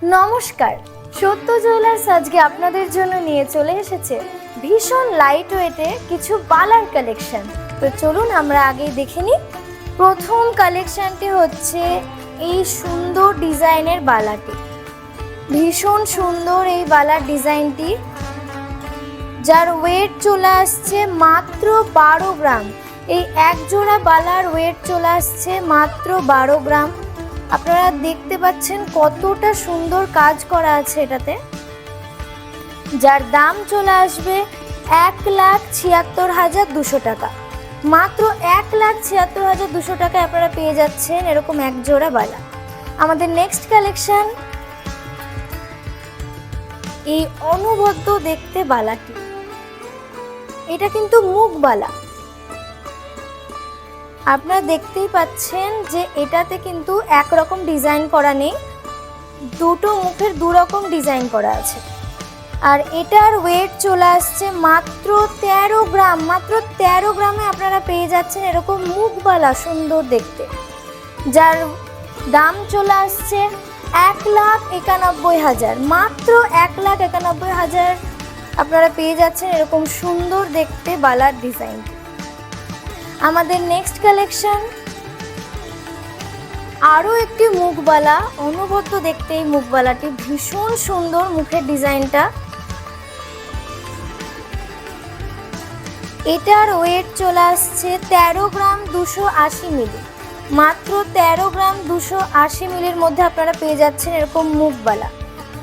নমস্কার, সত্য জুয়েলার্স আজকে আপনাদের জন্য নিয়ে চলে এসেছে ভীষণ লাইট ওয়েটে কিছু বালার কালেকশন। তো চলুন আমরা আগে দেখে নিই। প্রথম কালেকশনটি হচ্ছে এই সুন্দর ডিজাইনের বালাটি। ভীষণ সুন্দর এই বালার ডিজাইনটি, যার ওয়েট চলে আসছে মাত্র 12 গ্রাম। এই এক জোড়া বালার ওয়েট চলে আসছে মাত্র 12 গ্রাম। আপনারা দেখতে পাচ্ছেন কতটা সুন্দর কাজ করা আছে এটাতে, যার দাম চলে আসবে 1,76,200 টাকা। মাত্র 1,76,200 টাকায় আপনারা পেয়ে যাচ্ছেন এরকম এক জোড়া বালা। আমাদের নেক্সট কালেকশন এই অনবদ্য দেখতে বালাটি। এটা কিন্তু মুখ বালা। আপনারা দেখতেই পাচ্ছেন যে এটাতে কিন্তু একরকম ডিজাইন করা নেই, দুটো মুখের দুরকম ডিজাইন করা আছে। আর এটার ওয়েট চলে আসছে মাত্র 13 গ্রাম। মাত্র 13 গ্রামে আপনারা পেয়ে যাচ্ছেন এরকম মুখবালা সুন্দর দেখতে, যার দাম চলে আসছে 1,91,000। মাত্র 1,91,000 আপনারা পেয়ে যাচ্ছেন এরকম সুন্দর দেখতে বালার ডিজাইন। আমাদের নেক্সট কালেকশন আরও একটি মুখবালা। অনবদ্য দেখতে এই মুখবালাটি, ভীষণ সুন্দর মুখের ডিজাইনটা। এটার ওয়েট চলে আসছে 13 গ্রাম 280 মিলি। মাত্র 13 গ্রাম 280 মিলির মধ্যে আপনারা পেয়ে যাচ্ছেন এরকম মুখবালা,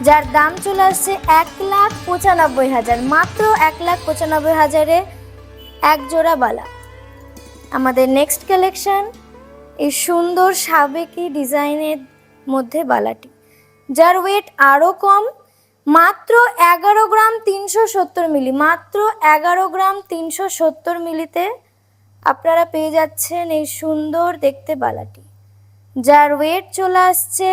যার দাম চলে আসছে 1,95,000। মাত্র 1,95,000-এ এক জোড়া বালা। আমাদের নেক্সট কালেকশন এই সুন্দর সাবেকি ডিজাইনের মধ্যে বালাটি, যার ওয়েট আরও কম। মাত্র 11 গ্রাম 370 মিলি। মাত্র 11 গ্রাম 370 মিলিতে আপনারা পেয়ে যাচ্ছেন এই সুন্দর দেখতে বালাটি, যার ওয়েট চলে আসছে,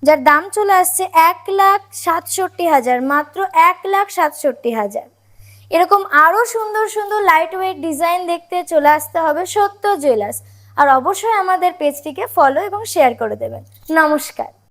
যার দাম চলে আসছে 1,67,000। মাত্র 1,67,000। এরকম আরও সুন্দর সুন্দর লাইট ওয়েট ডিজাইন দেখতে চলে আসতে হবে সত্য জুয়েলার্স। আর অবশ্যই আমাদের পেজটিকে ফলো এবং শেয়ার করে দেবেন। নমস্কার।